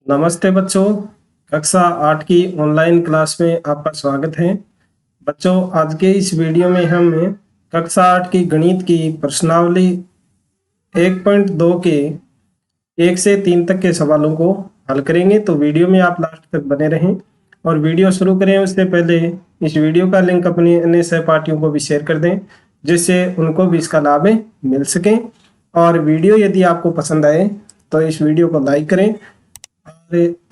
नमस्ते बच्चों। कक्षा 8 की ऑनलाइन क्लास में आपका स्वागत है। बच्चों, आज के इस वीडियो में हम कक्षा 8 की गणित की प्रश्नावली 1.2 के 1 से 3 तक के सवालों को हल करेंगे। तो वीडियो में आप लास्ट तक बने रहें। और वीडियो शुरू करें उससे पहले इस वीडियो का लिंक अपने अन्य सहपाठियों को भी शेयर कर दें, जिससे उनको भी इसका लाभ मिल सके। और वीडियो यदि आपको पसंद आए तो इस वीडियो को लाइक करें।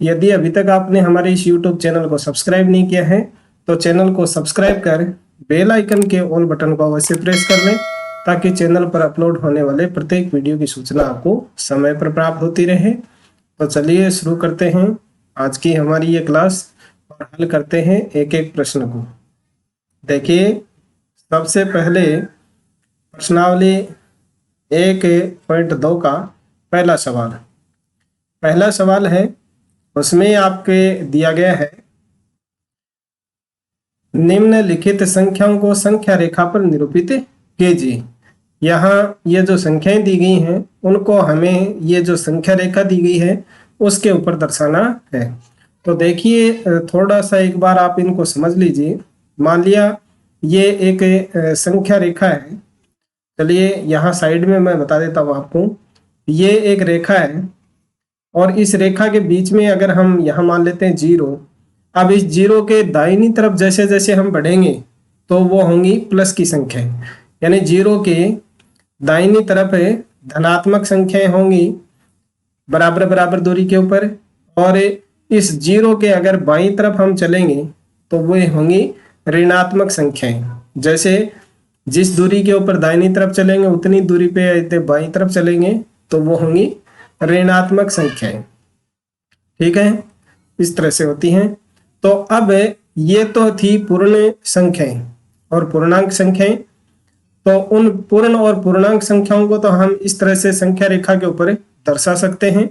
यदि अभी तक आपने हमारे इस YouTube चैनल को सब्सक्राइब नहीं किया है तो चैनल को सब्सक्राइब कर बेल आइकन के ऑल बटन को अवश्य प्रेस कर लें, ताकि चैनल पर अपलोड होने वाले प्रत्येक वीडियो की सूचना आपको समय पर प्राप्त होती रहे। तो चलिए शुरू करते हैं आज की हमारी ये क्लास और हल करते हैं एक एक प्रश्न को। देखिए, सबसे पहले प्रश्नावली 1.2 का पहला सवाल है। उसमें आपके दिया गया है, निम्नलिखित संख्याओं को संख्या रेखा पर निरूपित कीजिए। यहाँ ये जो संख्याएं दी गई हैं उनको हमें ये जो संख्या रेखा दी गई है उसके ऊपर दर्शाना है। तो देखिए, थोड़ा सा एक बार आप इनको समझ लीजिए। मान लिया ये एक संख्या रेखा है। चलिए यहाँ साइड में मैं बता देता हूँ आपको। ये एक रेखा है और इस रेखा के बीच में अगर हम यहाँ मान लेते हैं 0। अब इस 0 के दाहिनी तरफ जैसे जैसे हम बढ़ेंगे तो वो होंगी प्लस की संख्या, यानी 0 के दाहिनी तरफ धनात्मक संख्याएं होंगी बराबर बराबर दूरी के ऊपर। और इस 0 के अगर बाईं तरफ हम चलेंगे तो वो होंगी ऋणात्मक संख्याएं। जैसे जिस दूरी के ऊपर दाहिनी तरफ चलेंगे उतनी दूरी पे बाईं तरफ चलेंगे तो वो होंगी ऋणात्मक संख्याएं। ठीक है, इस तरह से होती हैं। तो अब ये तो थी पूर्ण संख्याएं और पूर्णांक संख्याएं। तो उन पूर्ण और पूर्णांक संख्याओं को तो हम इस तरह से संख्या रेखा के ऊपर दर्शा सकते हैं,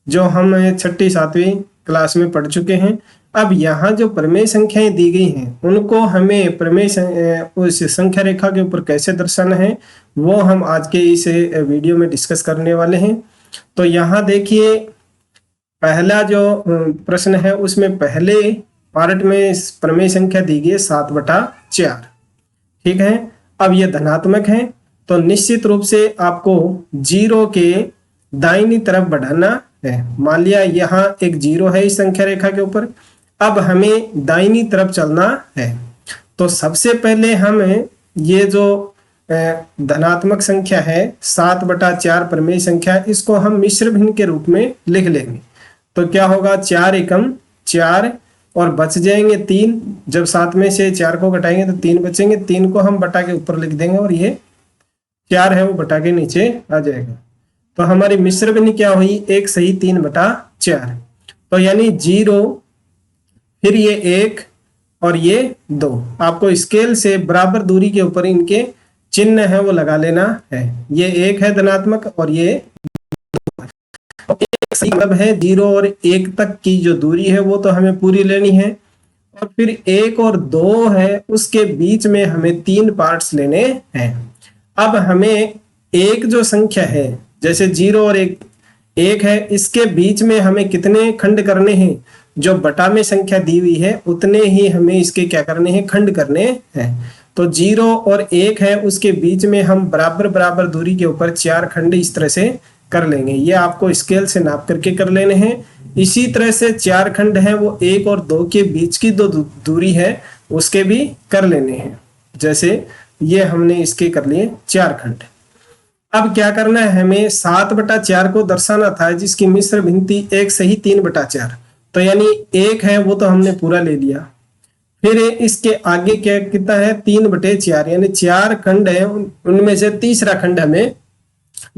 जो हम 6ठी 7वीं क्लास में पढ़ चुके हैं। अब यहाँ जो प्रमेय संख्याएं दी गई हैं उनको हमें उस संख्या रेखा के ऊपर कैसे दर्शाना है वो हम आज के इस वीडियो में डिस्कस करने वाले हैं। तो यहाँ देखिए, पहला जो प्रश्न है उसमें पहले पार्ट में प्रमेय संख्या दी गई है 7/4। ठीक है, अब ये धनात्मक है तो निश्चित रूप से आपको 0 के दाहिनी तरफ बढ़ाना है। मान लिया यहाँ एक 0 है इस संख्या रेखा के ऊपर। अब हमें दाहिनी तरफ चलना है। तो सबसे पहले हम ये जो धनात्मक संख्या है 7/4 प्रमेय संख्या, इसको हम मिश्र भिन्न के रूप में लिख लेंगे। तो क्या होगा, 4 एकम 4 और बच जाएंगे 3। जब 7 में से 4 को घटाएंगे तो 3 बचेंगे। 3 को हम बटा के ऊपर लिख देंगे और ये 4 है वो बटा के नीचे आ जाएगा। तो हमारी मिश्र भिन्न क्या हुई, 1 सही 3/4। तो यानी 0, फिर ये 1 और ये 2। आपको स्केल से बराबर दूरी के ऊपर इनके चिन्ह है वो लगा लेना है। ये 1 है धनात्मक और ये 2 है। मतलब है 0 और 1 तक की जो दूरी है वो तो हमें पूरी लेनी है। और फिर 1 और 2 है उसके बीच में हमें 3 पार्ट्स लेने हैं। अब हमें एक जो संख्या है, जैसे 0 और 1 है, इसके बीच में हमें कितने खंड करने हैं, जो बटा में संख्या दी हुई है उतने ही हमें इसके क्या करने हैं, खंड करने हैं। तो 0 और 1 है उसके बीच में हम बराबर बराबर दूरी के ऊपर 4 खंड इस तरह से कर लेंगे। ये आपको स्केल से नाप करके कर लेने हैं। इसी तरह से 4 खंड है वो 1 और 2 के बीच की जो दूरी है उसके भी कर लेने हैं। जैसे ये हमने इसके कर लिए 4 खंड। अब क्या करना है, हमें 7/4 को दर्शाना था जिसकी मिश्र भिन्नति 1 सही 3/4। तो यानी 1 है वो तो हमने पूरा ले लिया। फिर इसके आगे क्या कितना है, 3/4, यानी 4 खंड है उनमें से तीसरा खंड हमें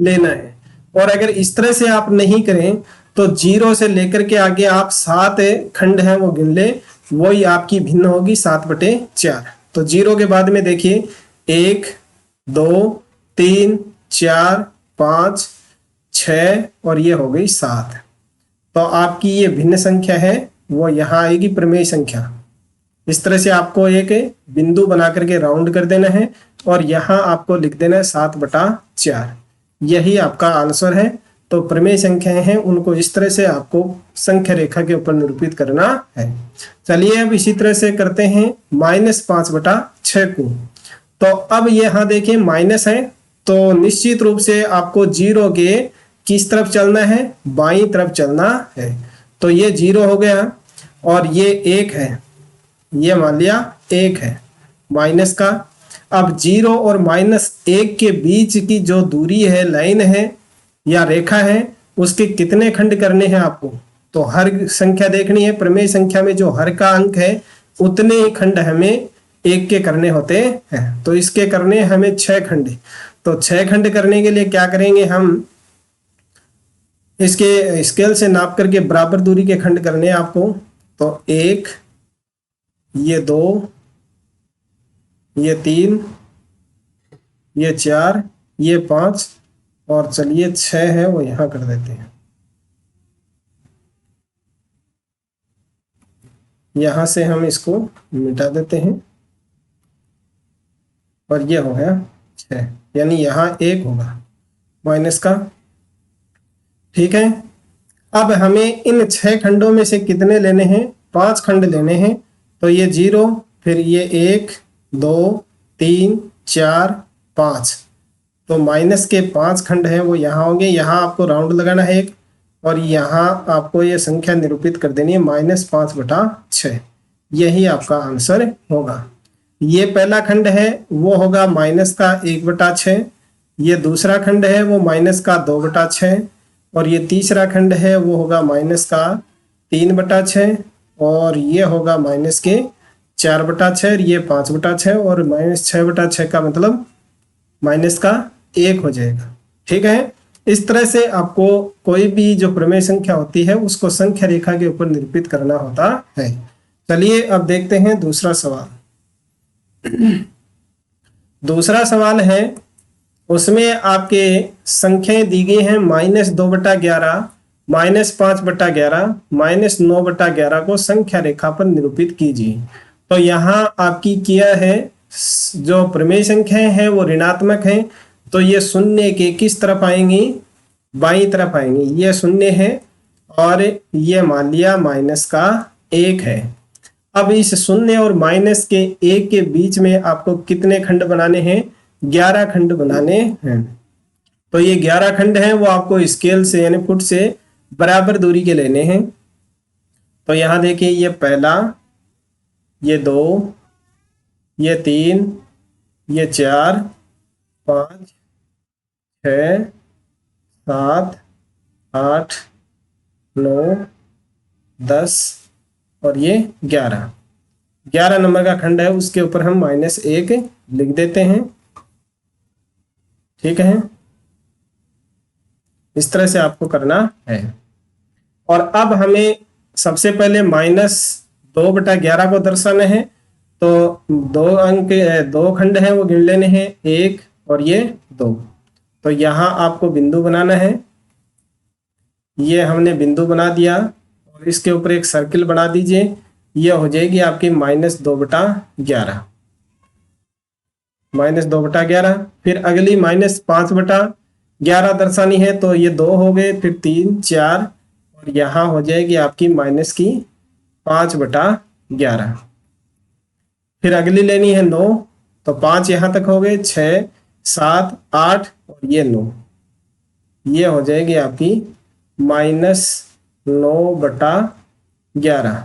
लेना है। और अगर इस तरह से आप नहीं करें तो 0 से लेकर के आगे आप 7 खंड हैं वो गिन ले, वही आपकी भिन्न होगी 7/4। तो 0 के बाद में देखिए 1 2 3 4 5 6 और ये हो गई 7। तो आपकी ये भिन्न संख्या है वो यहाँ आएगी प्रमेय संख्या। इस तरह से आपको एक बिंदु बना करके राउंड कर देना है और यहाँ आपको लिख देना है 7/4। यही आपका आंसर है। तो प्रमेय संख्याएं हैं उनको इस तरह से आपको संख्या रेखा के ऊपर निरूपित करना है। चलिए अब इसी तरह से करते हैं -5/6 को। तो अब यहाँ देखिए माइनस है, तो निश्चित रूप से आपको जीरो के किस तरफ चलना है, बाईं तरफ चलना है। तो ये 0 हो गया और ये 1 है, ये मान लिया 1 है माइनस का। अब 0 और -1 के बीच की जो दूरी है, लाइन है या रेखा है, उसके कितने खंड करने हैं आपको? तो हर संख्या देखनी है। प्रमेय संख्या में जो हर का अंक है उतने ही खंड हमें 1 के करने होते हैं। तो इसके करने हमें 6 खंड। तो 6 खंड करने के लिए क्या करेंगे, हम इसके स्केल से नाप करके बराबर दूरी के खंड करने हैं आपको। तो 1, ये 2, ये 3, ये 4, ये 5 और चलिए 6 है वो यहां कर देते हैं। यहां से हम इसको मिटा देते हैं और ये हो गया 6, यानी यहाँ 1 होगा माइनस का। ठीक है, अब हमें इन 6 खंडों में से कितने लेने हैं? 5 खंड लेने हैं। तो ये 0, फिर ये 1, 2, 3, 4, 5, तो माइनस के 5 खंड हैं वो यहाँ होंगे। यहाँ आपको राउंड लगाना है 1 और यहाँ आपको ये संख्या निरूपित कर देनी है -5/6। यही आपका आंसर होगा। ये पहला खंड है वो होगा माइनस का 1/6, ये दूसरा खंड है वो माइनस का 2/6 और ये तीसरा खंड है वो होगा माइनस का 3/6 और ये होगा माइनस के 4/6, ये 5/6 और -6/6 का मतलब माइनस का 1 हो जाएगा। ठीक है, इस तरह से आपको कोई भी जो प्रमेय संख्या होती है उसको संख्या रेखा के ऊपर निरूपित करना होता है। चलिए अब देखते हैं दूसरा सवाल। दूसरा सवाल है, उसमें आपके संख्याएं दी गई हैं -2/11, -5/11, -9/11 को संख्या रेखा पर निरूपित कीजिए। तो यहाँ आपकी किया है जो प्रमेय संख्याएं हैं वो ऋणात्मक हैं, तो ये शून्य के किस तरफ आएंगी? बाईं तरफ आएंगी। ये शून्य है और ये मान लिया माइनस का 1 है। अब इस शून्य और माइनस के 1 के बीच में आपको कितने खंड बनाने हैं? 11 खंड बनाने हैं। तो ये 11 खंड हैं वो आपको स्केल से यानी फुट से बराबर दूरी के लेने हैं। तो यहाँ देखिए, ये पहला, ये 2, ये 3, ये 4, 5, 6, 7, 8, 9, 10 और ये 11 नंबर का खंड है, उसके ऊपर हम -1 लिख देते हैं। ठीक है, इस तरह से आपको करना है। और अब हमें सबसे पहले -2/11 को दर्शाना है। तो 2 खंड हैं वो गिन लेने हैं, 1 और ये 2। तो यहाँ आपको बिंदु बनाना है। ये हमने बिंदु बना दिया और इसके ऊपर एक सर्किल बना दीजिए। ये हो जाएगी आपकी -2/11, -2/11। फिर अगली -5/11 दर्शानी है, तो ये 2 हो गए, फिर 3, 4 और यहाँ हो जाएगी आपकी -5/11। फिर अगली लेनी है 9, तो 5 यहाँ तक हो गए, 6, 7, 8 और ये 9, ये हो जाएगी आपकी -9/11।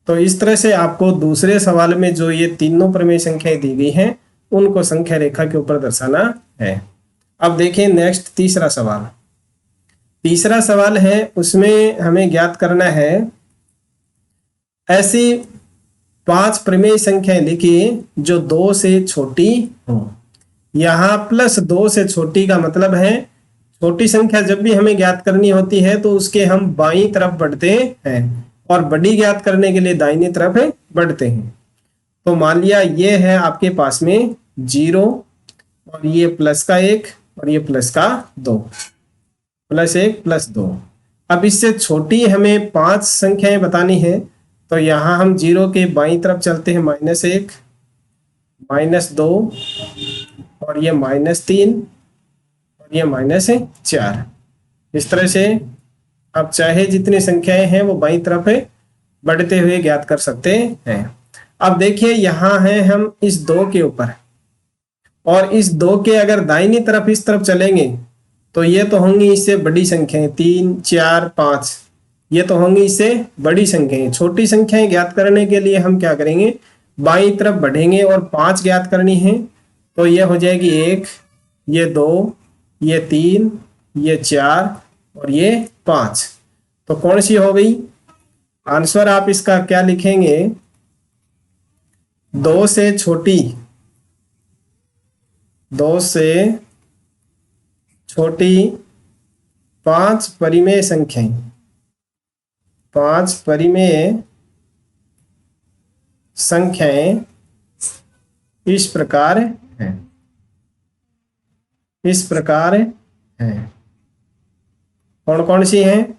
तो इस तरह से आपको दूसरे सवाल में जो ये तीनों प्रमेय संख्याएं दी गई हैं उनको संख्या रेखा के ऊपर दर्शाना है। अब देखिए नेक्स्ट तीसरा सवाल। तीसरा सवाल है, उसमें हमें ज्ञात करना है ऐसी 5 प्रमेय संख्याएं लिखिए जो 2 से छोटी हो। यहाँ +2 से छोटी का मतलब है छोटी संख्या जब भी हमें ज्ञात करनी होती है तो उसके हम बाईं तरफ बढ़ते हैं और बड़ी ज्ञात करने के लिए दाहिनी तरफ बढ़ते हैं। तो मान लिया ये है आपके पास में 0 और ये प्लस का 1 और ये प्लस का 2, +1 +2। अब इससे छोटी हमें 5 संख्याएं बतानी है। तो यहाँ हम 0 के बाईं तरफ चलते हैं, -1, -2 और ये -3 और ये -4। इस तरह से आप चाहे जितनी संख्याएं हैं वो बाईं तरफ बढ़ते हुए ज्ञात कर सकते हैं। अब देखिए यहाँ है हम इस 2 के ऊपर, और इस 2 के अगर दाहिनी तरफ इस तरफ चलेंगे तो ये तो होंगी इससे बड़ी संख्याएं, 3, 4, 5, ये तो होंगी इससे बड़ी संख्याएं। छोटी संख्याएं ज्ञात करने के लिए हम क्या करेंगे, बाईं तरफ बढ़ेंगे और 5 ज्ञात करनी है। तो ये हो जाएगी 1, ये 2, ये 3, ये 4 और ये 5। तो कौन सी हो गई आंसर? आप इसका क्या लिखेंगे, 2 से छोटी, 2 से छोटी 5 परिमेय संख्याएं, 5 परिमेय संख्याएं इस प्रकार हैं, इस प्रकार हैं। कौन कौन सी हैं?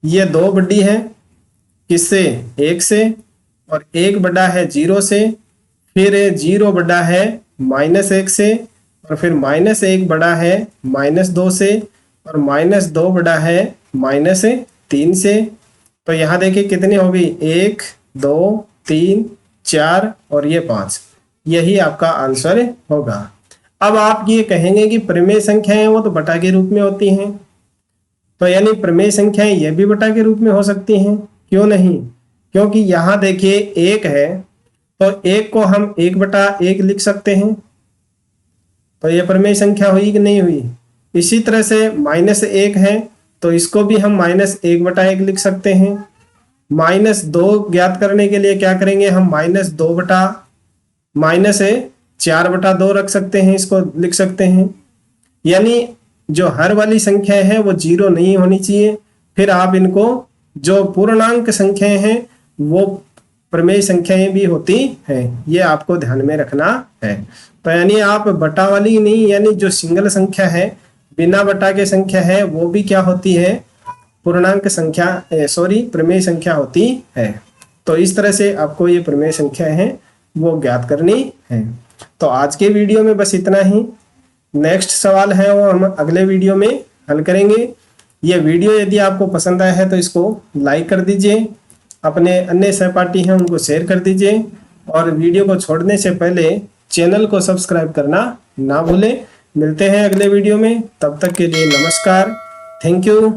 ये 2 बड़ी है किससे? 1 से, और 1 बड़ा है 0 से, फिर 0 बड़ा है -1 से, और फिर -1 बड़ा है -2 से, और -2 बड़ा है -3 से। तो यहाँ देखिए कितनी हो गई, 1, 2, 3, 4 और ये 5। यही आपका आंसर होगा। अब आप ये कहेंगे कि परिमेय संख्याएं वो तो बटा के रूप में होती हैं, तो यानी परिमेय संख्याएं ये भी बटा के रूप में हो सकती हैं। क्यों नहीं? क्योंकि यहाँ देखिए 1 है तो 1 को हम 1/1 लिख सकते हैं, तो ये परिमेय संख्या हुई कि नहीं हुई? इसी तरह से -1 है तो इसको भी हम -1/1 लिख सकते हैं। -2 ज्ञात करने के लिए क्या करेंगे, हम -4/2 रख सकते हैं, इसको लिख सकते हैं। यानी जो हर वाली संख्या है वो 0 नहीं होनी चाहिए। फिर आप इनको जो पूर्णांक संख्याएं हैं वो परिमेय संख्याएं भी होती हैं, ये आपको ध्यान में रखना है। तो यानी आप बटा वाली नहीं, यानी जो सिंगल संख्या है बिना बटा के संख्या है वो भी क्या होती है, पूर्णांक संख्या, परिमेय संख्या होती है। तो इस तरह से आपको ये परिमेय संख्या है वो ज्ञात करनी है। तो आज के वीडियो में बस इतना ही। नेक्स्ट सवाल है वो हम अगले वीडियो में हल करेंगे। ये वीडियो यदि आपको पसंद आया है तो इसको लाइक कर दीजिए, अपने अन्य सहपाठी हैं उनको शेयर कर दीजिए, और वीडियो को छोड़ने से पहले चैनल को सब्सक्राइब करना ना भूलें। मिलते हैं अगले वीडियो में, तब तक के लिए नमस्कार, थैंक यू।